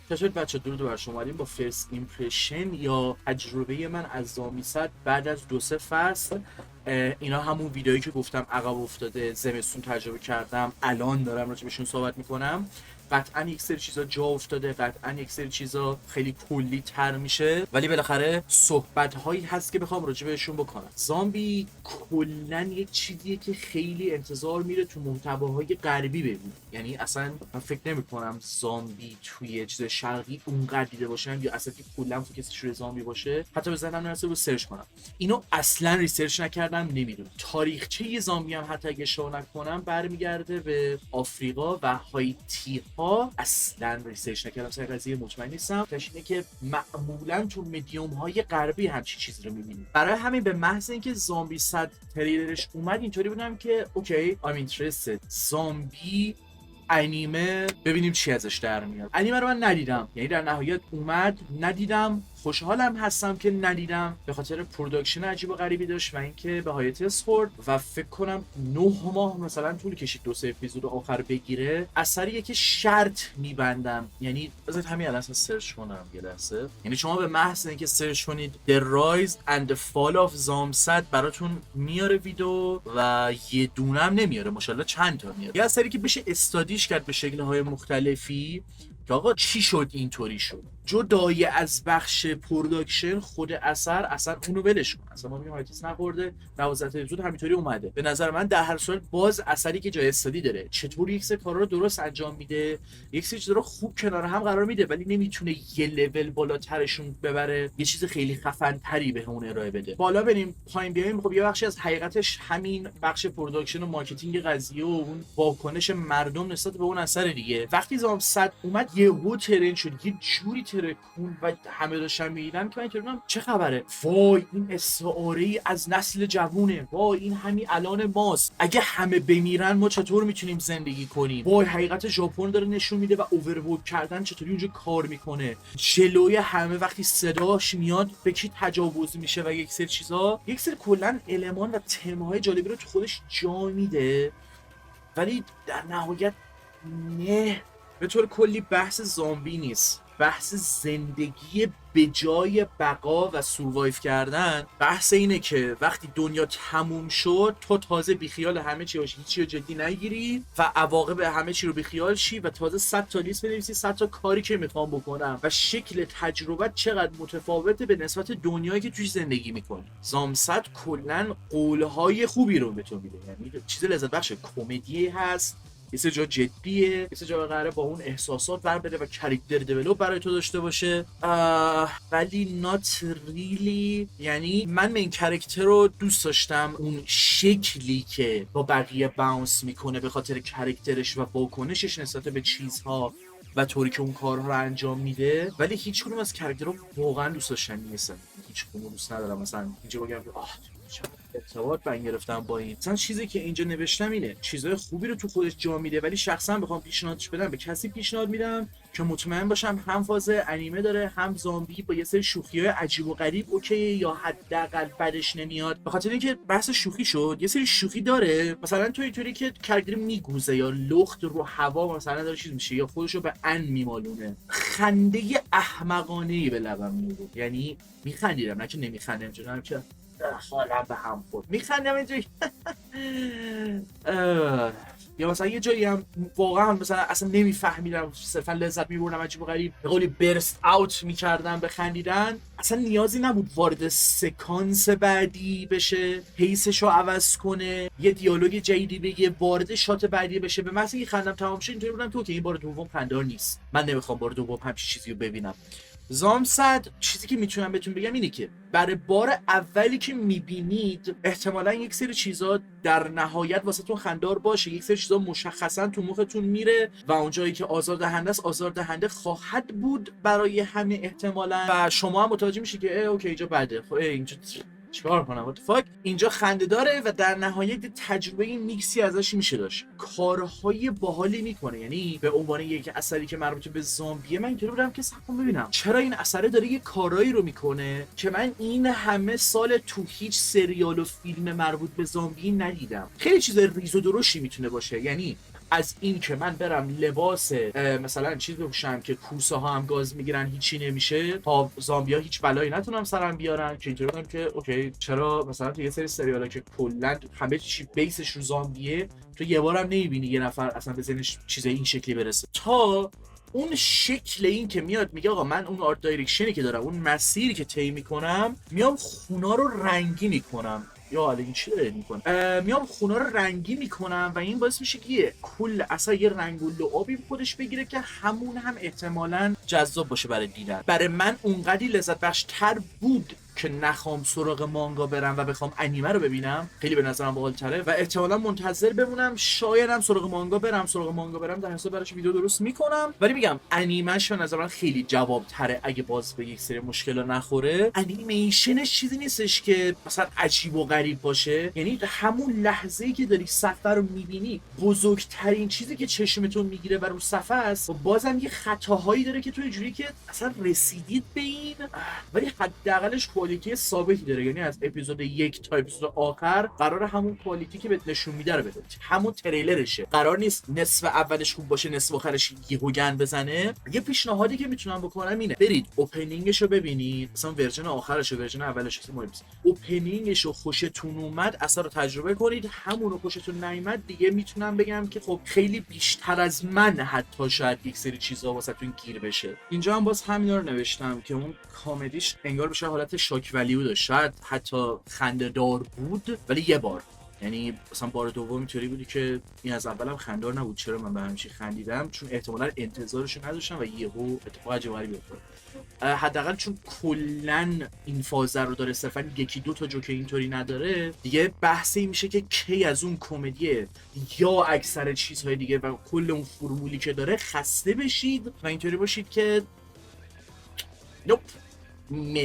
چطور بچه درود بر شما. اومدیم با فرست ایمپرشن یا تجربه من از زامبی صد بعد از 2-3 فصل. اینا همون ویدئویی که گفتم عقب افتاده زمستون تجربه کردم، الان دارم راجبشون صحبت میکنم. قطعا یک سری چیزا جا افتاده، قطعا یک سری چیزا خیلی کلی تر میشه، ولی بالاخره صحبت هایی هست که بخوام راجع بهشون بکنم. زامبی کلا یک چیزیه که خیلی انتظار میره تو محتواهای غربی ببینیم. یعنی اصلا من فکر نمی کنم زامبی توی چیز شرقی اونقدر دیده باشم، یا اصلا که کلا فوکسش روی زامبی باشه. حتی به ذهنم نرسه رو سرچ کنم. اینو اصلا ریسرچ نکردم، نمیدونم. تاریخچه ی زامبی هم حتی اگه اشتباه نکنم برمیگرده به آفریقا و هایتی ها. اصلا ریسرچ نکردم سر قضیه، مطمئن نیستم. تاش اینه که معمولا تو مدیوم های غربی همچین چیزی رو میبینیم. برای همین به محض اینکه زامبی صد تریلرش اومد اینطوری بودم که اوکی I'm interested. زامبی انیمه ببینیم چی ازش در میاد. انیمه رو من ندیدم، یعنی در نهایت اومد ندیدم. خوشحالم هستم که ندیدم به خاطر پروداکشن عجیب و غریبی داشت و اینکه به هایتس خورد و فکر کنم 9 ماه مثلا طول کشید 2-3 اپیزود آخر بگیره. اثریه که شرط میبندم، یعنی بذارید همین الان سرچ کنم یه لحظه. یعنی شما به محض اینکه سرچ کنید The Rise and the Fall of زامصد براتون میاره ویدیو و یه دونم نمیاره، ماشاءالله چند تا میاره. یه اثری که بشه استادیش کرد به شکل‌های مختلفی که آقا چی شد اینطوری شد. جدای از بخش پروداکشن خود اصلا اونو ولش کن. اصلا ما میگیم هایتیس نخورده، 12 اپیزود همینطوری اومده. به نظر من در هر صورت باز اثری که جای استادی داره. چطور یک سری کارا رو درست انجام میده، یک سری چیزا رو خوب کنار هم قرار میده، ولی نمیتونه یه لول بالاترشون ببره، یه چیز خیلی خفن تری بهمون ارائه بده. بالا بریم پایین بیایم. خب یه بخشی از حقیقتش همین بخش پروداکشن و مارکتینگ قضیه و اون واکنش مردم نسبت به اون اثر دیگه. وقتی زام 100 اومد یهو ترند شد، یه جوری ترکون و همه داشتن می‌دیدن که من اینطوری چه خبره؟ وای این استعاره‌ای از نسل جوونه، وای این همین الان ماست. اگه همه بمیرن ما چطور میتونیم زندگی کنیم؟ وای حقیقت ژاپن داره نشون میده و اوورورک کردن چطوری اونجا کار میکنه. جلوی همه وقتی صداش میاد به کی تجاوز میشه و یک سری چیزا، یک سری کلا المان و تم‌های جالبی رو تو خودش جا میده، ولی در نهایت نه. به طور کلی بحث زامبی نیست، بحث زندگی به جای بقا و سوروایو کردن. بحث اینه که وقتی دنیا تموم شد تو تازه بیخیال همه چی باشی، هیچی رو جدی نگیری و عواقب همه چی رو بیخیال شی و تازه 100 تا لیست بنویسی، 100 تا کاری که میخوام بکنم و شکل تجربه چقدر متفاوته به نسبت دنیایی که توش زندگی میکنی. زامصد کلا قولهای خوبی رو به تو میده، یعنی چیز لذت بخش، کمدی هست، یه سه جا جدیه، یه سه جا قراره با اون احساسات بر بده و کاراکتر دیولپ برای تو داشته باشه، ولی not really. یعنی من این کاراکتر رو دوست داشتم، اون شکلی که با بقیه باونس میکنه به خاطر کاراکترش و واکنشش نسبت به چیزها و طوری که اون کارها رو انجام میده، ولی هیچ کدوم از کاراکترها واقعا دوست داشتنی نیستن. هیچ کدوم دوست ندارم. مثلا اینجا بگم ارتباط من گرفتم با این مثلا چیزی که اینجا نوشتم اینه، چیزای خوبی رو تو خودش جا میده، ولی شخصا بخوام پیشنهادش بدم به کسی پیشنهاد میدم که مطمئن باشم هم فاز انیمه داره هم زامبی با یه سری شوخی‌های عجیب و غریب اوکی، یا حداقل بدش نمیاد. به خاطر اینکه بحث شوخی شد، یه سری شوخی داره، مثلا تو اینطوری که کاراکتر میگوزه یا لخت رو هوا مثلا داره چیز میشه یا خودش رو به ان میمالونه، خنده احمقانه‌ای به لبم میاد. یعنی میخندیدم، نه که نمیخندم، چون که حالا به هم خورد میخندم اینجوری. یا مثلا یه جایی هم واقعا مثلا اصلا نمیفهمیدم، صرفا لذت میبردم، عجیب و غریب به قولی برست اوت میکردم به خندیدن. اصلا نیازی نبود وارد سکانس بعدی بشه، پیسش رو عوض کنه، یه دیالوگ جدیدی بگه، وارد شات بعدی بشه. به محض اینکه خندم تمام شد اینطوری بودم که این بار دوم خنده‌دار نیست، من نمیخوام بار دوم همچین چیزی رو ببینم. زامصد چیزی که میتونم بهتون بگم اینه که برای بار اولی که میبینید احتمالا یک سری چیزا در نهایت واسه تون خندار باشه، یک سری چیزا مشخصا تو مختون میره و اونجایی که آزاردهنده است آزاردهنده خواهد بود برای همه احتمالا، و شما هم متوجه میشی که اوکی اینجا بده، خب اینجا چیکار کنم وات اینجا خنده داره و در نهایت تجربه میکسی ازش میشه داشت. کارهای باحالی میکنه، یعنی به عنوان یک اثری که مربوط به زامبیه من اینطوری بودم که صحبت ببینم چرا این اثر داره یه کارایی رو میکنه که من این همه سال تو هیچ سریال و فیلم مربوط به زامبی ندیدم. خیلی چیز ریز و درشتی میتونه باشه، یعنی از این که من برم لباس مثلا چیز بپوشم که کوسه ها هم گاز میگیرن هیچی نمیشه، تا زامبیا هیچ بلایی نتونم سرم بیارن، که اینطوری بودم که اوکی چرا مثلا تو یه سری سریالا که کلا همه چی بیسش رو زامبیه، تو یه بارم نمیبینی یه نفر اصلا به ذهنش چیز این شکلی برسه. تا اون شکل این که میاد میگه آقا من اون آرت دایرکشنی که دارم، اون مسیری که طی میکنم، میام خونا رو رنگی میکنم. یا حالا این چی داره میکنه؟ میام خونا رو رنگی میکنم و این باعث میشه که کل اصلا یه رنگ و لعابی خودش بگیره که همون هم احتمالاً جذاب باشه برای دیدن. برای من اونقدی لذت بخش تر بود که نخوام سراغ مانگا برم و بخوام انیمه رو ببینم، خیلی به نظرم باحال‌تره و احتمالاً منتظر بمونم شایدم سراغ مانگا برم در حساب براش ویدیو درست میکنم. ولی میگم انیمه‌ش به نظر من خیلی جواب‌تره اگه باز به یک سری مشکلا نخوره. انیمیشنش چیزی نیستش که مثلا عجیب و غریب باشه، یعنی همون لحظه‌ای که داری صفحه رو میبینی بزرگترین چیزی که چشمتون میگیره و رو صفحه است، بازم یه خطاهایی داره که تو اینجوری که اصلا رسیدید به این، ولی حداقلش کوالیتی ثابتی داره. یعنی از اپیزود 1 تا اپیزود آخر قرار همون کوالیتی که بهت نشون میده رو بده، همون تریلرشه. قرار نیست نصف اولش خوب باشه نصف آخرش یهو گند بزنه. یه پیشنهادی که میتونم بکنم اینه برید اوپنینگش رو ببینید، مثلا ورژن آخرش و ورژن اولش که مهم نیست، اوپنینگش رو خوشتون اومد اثر رو تجربه کنید، همون رو خوشتون نیومد دیگه میتونم بگم که خب خیلی بیشتر از من حتی شاید یک سری چیزا واسهتون گیر بشه. اینجا هم باز همینا رو نوشتم که اون کمدیش انگار بشه حالت شاک ولیو داشت، شاید حتی خنده‌دار بود ولی یه بار، یعنی مثلا بار دوم اینطوری بودی که این از اولم خنده‌دار نبود، چرا من به همین چی خندیدم؟ چون احتمالاً انتظارش رو نداشتم و یهو اتفاق عجیب غریبی افتاد. حداقل چون کلا این فاز رو داره، صرفا یکی دو تا جوک اینطوری نداره دیگه، بحثی میشه که کی از اون کمدیه یا اکثر چیزهای دیگه و کل اون فرمولی که داره خسته بشید و اینطوری باشید که نوپ.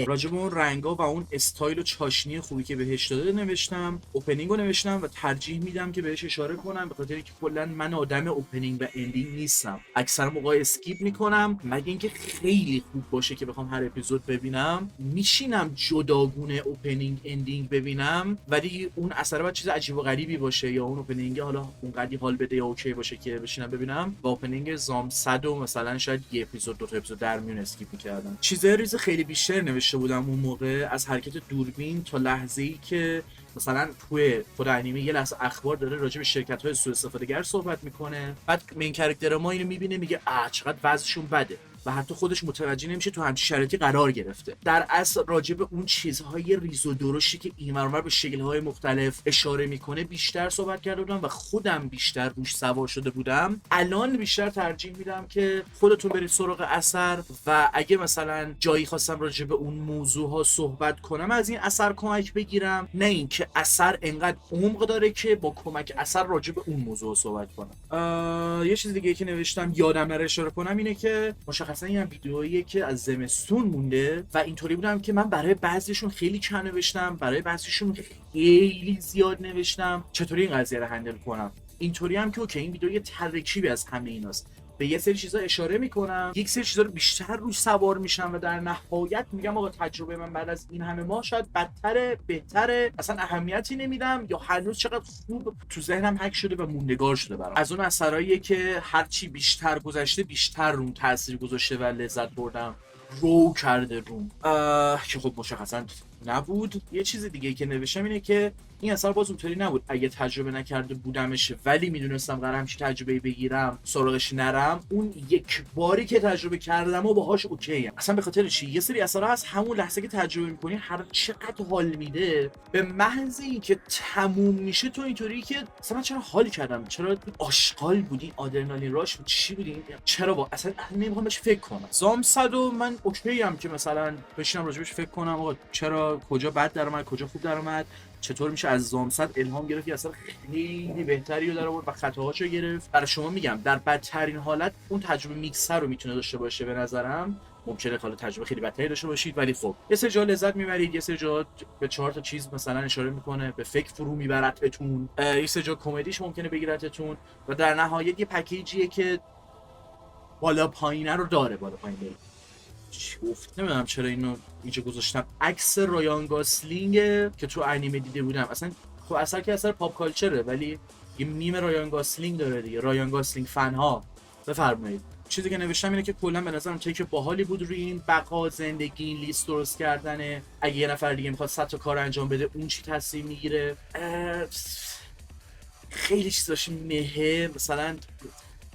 راجب اون رنگا و اون استایل و چاشنی خوبی که بهش داده نوشتم، اوپنینگ رو نوشتم و ترجیح میدم که بهش اشاره کنم، به خاطر اینکه کلا من آدم اوپنینگ و اندینگ نیستم، اکثر موقع اسکیپ میکنم، مگه اینکه خیلی خوب باشه که بخوام هر اپیزود ببینم میشینم جداگونه اوپنینگ اندینگ ببینم، ولی اون اثر باید چیز عجیب و غریبی باشه یا اون اوپنینگ حالا اونقدی حال بده یا اوکی باشه که بشینم ببینم. با اوپنینگ زام 100 مثلا شاید یه اپیزود دو تا اپیزود در میون اسکیپ میکردم. چیزای ریز خیلی بیشتر نوشته بودم اون موقع، از حرکت دوربین تا لحظه‌ای که مثلا توی خود انیمه یه لحظه اخبار داره راجع به شرکت‌های سوء استفاده‌گر صحبت میکنه، بعد مین کاراکتر ما اینو میبینه میگه چقدر وضعشون بده و حتی خودش متوجه نمیشه تو همچین شرایطی قرار گرفته. در اصل راجع به اون چیزهای ریز و درشتی که این ور به شکل‌های مختلف اشاره میکنه بیشتر صحبت کرده بودم و خودم بیشتر روش سوار شده بودم. الان بیشتر ترجیح میدم که خودتون برید سراغ اثر و اگه مثلا جایی خواستم راجع به اون موضوع ها صحبت کنم از این اثر کمک بگیرم، نه اینکه اثر انقدر عمق داره که با کمک اثر راجع به اون موضوع صحبت کنم. یه چیز دیگه که نوشتم یادم نره اشاره کنم اینه که مشخصا این ویدئویی که از زمستون مونده و اینطوری بودم که من برای بعضیشون خیلی کم نوشتم، برای بعضیشون خیلی زیاد نوشتم چطوری این قضیه رو هندل کنم. اینطوری هم که اوکی این ویدیو یه ترکیبی از همه ایناست، به یه سری چیزا اشاره میکنم، یک سری چیزا رو بیشتر روش سوار میشم و در نهایت میگم آقا تجربه من بعد از این همه ماه شاید بدتره بهتره اصلا اهمیتی نمیدم یا هنوز چقدر خوب تو ذهنم حک شده و موندگار شده برام. از اون اثراییه که هرچی بیشتر گذشته بیشتر روم تاثیر گذاشته و لذت بردم، رو کرده روم که خب مشخصا نبود. یه چیز دیگه که نوشتم اینه که این اثر باز اونطوری نبود اگه تجربه نکرده بودمش ولی میدونستم قرار همچین تجربه بگیرم سراغش نرم، اون یک باری که تجربه کردم و باهاش اوکی ام. اصلا به خاطر چی یه سری اثرها هست همون لحظه که تجربه میکنی هر چقدر حال میده، به محض اینکه تموم میشه تو اینطوری که مثلا چرا حال کردم، چرا آشغال بودی، آدرنالین راش بود، چی بودی، چرا با اصلا نمیخوام بهش فکر کنم. زام 100 من اوکی ام که مثلا بشینم راجبش فکر کنم آقا چرا کجا بد در اومد کجا خوب در اومد، چطور میشه از زام 100 الهام گرفت که اصلا خیلی بهتری رو در آورد و خطاهاشو گرفت. برای شما میگم در بدترین حالت اون تجربه میکسر رو میتونه داشته باشه به نظرم، ممکنه حالا تجربه خیلی بدتری داشته باشید ولی خب یه سری جا لذت میبرید، یه سری جا به 4 تا چیز مثلا اشاره میکنه به فکر فرو میبرتتون، یه سری جا کمدیش ممکنه بگیرتتون و در نهایت یه پکیجیه که بالا پایینه رو داره. بالا پایین داره چی گفت نمیدونم چرا اینو اینجا گذاشتم. عکس رایان گاسلینگ که تو انیمه دیده بودم، اصلا خب اثر که اثر پاپ کالچره ولی یه میم رایان گاسلینگ داره دیگه، رایان گاسلینگ فن ها. بفرمایید. چیزی که نوشتم اینه که کلا به نظرم تیک باحالی بود روی این بقا، زندگی، این لیست درست کردنه. اگه یه نفر دیگه میخواد 100 تا کار انجام بده اون چی تصمیم میگیره. خیلی چیزاش مهه، مثلا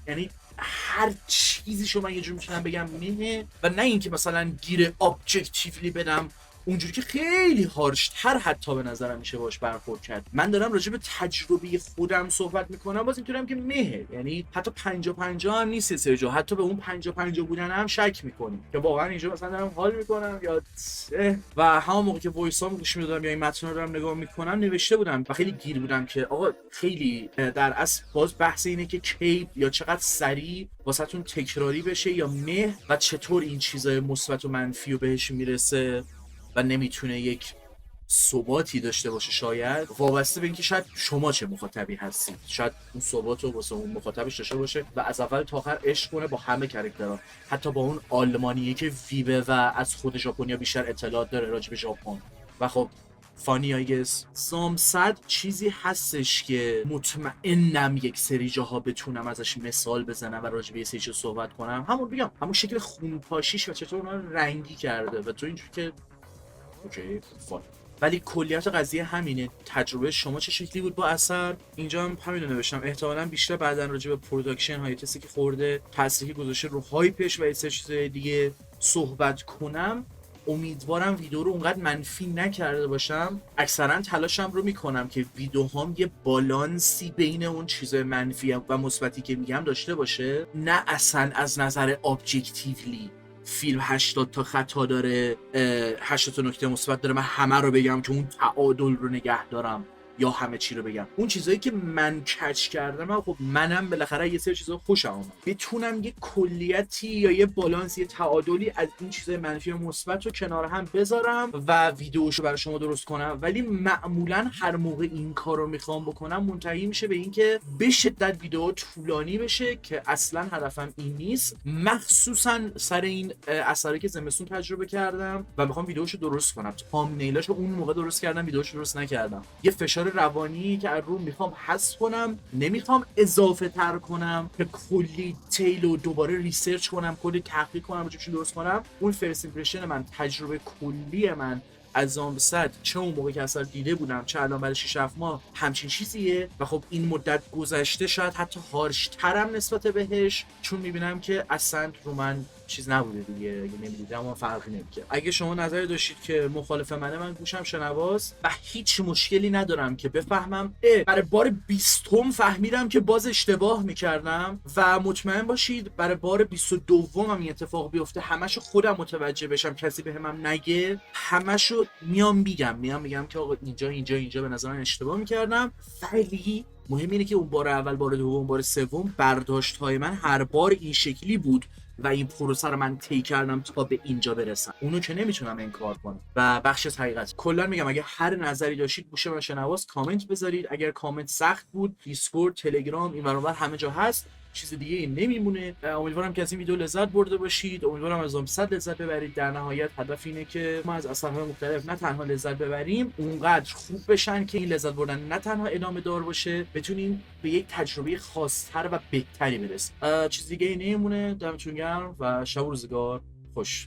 یعنی هر چیزیشو من یه جور میتونم بگم مهه، و نه اینکه مثلا گیر ابجکتیولی بدم اونجوری که خیلی هارشتر حتی به نظرم میشه باش برخورد کرد. من دارم راجع به تجربه خودم صحبت میکنم، باز اینطوریم که مهه، یعنی حتی 50-50 هم نیست سه جا، حتی به اون 50-50 بودن هم شک میکنیم که واقعا اینجا مثلا دارم حال میکنم یا و همون موقع که وایس ها گوش میدادم یا این متن رو دارم نگاه میکنم نوشته بودم و خیلی گیر بودم که آقا خیلی در اصل باز بحث اینه که کی یا چقدر سریع واسهتون تکراری بشه یا مه، و چطور این چیزای مثبت و منفی رو بهش میرسه و نمیتونه یک ثباتی داشته باشه. شاید وابسته به اینکه شاید شما چه مخاطبی هستید، شاید اون ثبات رو واسه اون مخاطبش داشته باشه و از اول تا آخر عشق کنه با همه کاراکترها، حتی با اون آلمانیه که ویبه و از خود ژاپنیا بیشتر اطلاعات داره راجع به ژاپن. و خب فانی آیگس زامصد چیزی هستش که مطمئنم یک سری جاها بتونم ازش مثال بزنم و راجع به یه سری چیز صحبت کنم. همون بگم همون شکل خونپاشیش و چطور اونها رو رنگی کرده و تو اینجوری که اوکی فان. ولی کلیت قضیه همینه. تجربه شما چه شکلی بود با اثر؟ اینجا هم همین رو نوشتم، احتمالاً بیشتر بعداً راجع به پروداکشن های کسی که خورده، تأثیری که گذاشته رو هایپش و یه سری چیزای دیگه صحبت کنم. امیدوارم ویدیو رو اونقدر منفی نکرده باشم. اکثرا تلاشم رو میکنم که ویدیوهام یه بالانسی بین اون چیزای منفی و مثبتی که میگم داشته باشه، نه اصلا از نظر ابجکتیولی فیلم 80 تا خطا داره، 80 تا نکته مثبت داره، من همه رو بگم که اون تعادل رو نگه دارم یا همه چی رو بگم. اون چیزایی که من کچ کردم، خب منم بالاخره یه سری چیزا خوشم اومد، بتونم یه کلیتی یا یه بالانس، یه تعادلی از این چیزای منفی و مثبت رو کنار هم بذارم و ویدیوشو برای شما درست کنم. ولی معمولا هر موقع این کارو میخوام بکنم منتهی میشه به اینکه به شدت ویدیو طولانی بشه که اصلا هدفم این نیست، مخصوصا سر این اثری که زمستون تجربه کردم و میخوام ویدیوشو درست کنم. تامنیلاشو اون موقع درست کردم، ویدیوشو درست نکردم. یه فشار روانی که از رو میخوام حذف کنم، نمیخوام اضافه تر کنم که کلی تیل و دوباره ریسرچ کنم، کلی تحقیق کنم و چون درست کنم. اون فرست ایمپرشن من، تجربه کلی من از زامبی‌صد، چه اون موقع که اصلا دیده بودم چه الان بعد 6-7 ماه، همچین چیزیه. و خب این مدت گذشته شاید حتی هارش ترم نسبت بهش، چون میبینم که اصلا رو من چیز نبوده دیگه، اگه نمیدیدم اما فرقی نمیکنه. اگه شما نظری داشتید که مخالف منه، من گوشم شنواست و هیچ مشکلی ندارم که بفهمم برای بار 20 فهمیدم که باز اشتباه میکردم و مطمئن باشید برای بار 22 هم این اتفاق بیفته همشو خودم متوجه بشم، کسی بهم نگه، همشو میام میگم که آقا اینجا به نظر من اشتباه میکردم. ولی مهم اینه که اون بار اول، بار دوم، بار سوم برداشت‌های من هر بار این شکلی بود و این پروسه رو من طی کردم تا به اینجا برسم. اونو که نمیتونم انکار کنم و بخش حقیقت. کلا میگم اگه هر نظری داشتید گوشه من شنواس کامنت بذارید. اگر کامنت سخت بود، دیسکورد، تلگرام، این ور اون ور همه جا هست، چیز دیگه این نمیمونه. امیدوارم که از این ویدیو لذت برده باشید، امیدوارم از زامبی‌صد لذت ببرید. در نهایت هدف اینه که ما از اثرهای مختلف نه تنها لذت ببریم، اونقدر خوب بشن که این لذت بردن نه تنها ادامه دار باشه، بتونیم به یک تجربه خاص‌تر و بهتری برسیم. چیز دیگه نمیمونه. دمتون گرم و شب و روزگار خوش.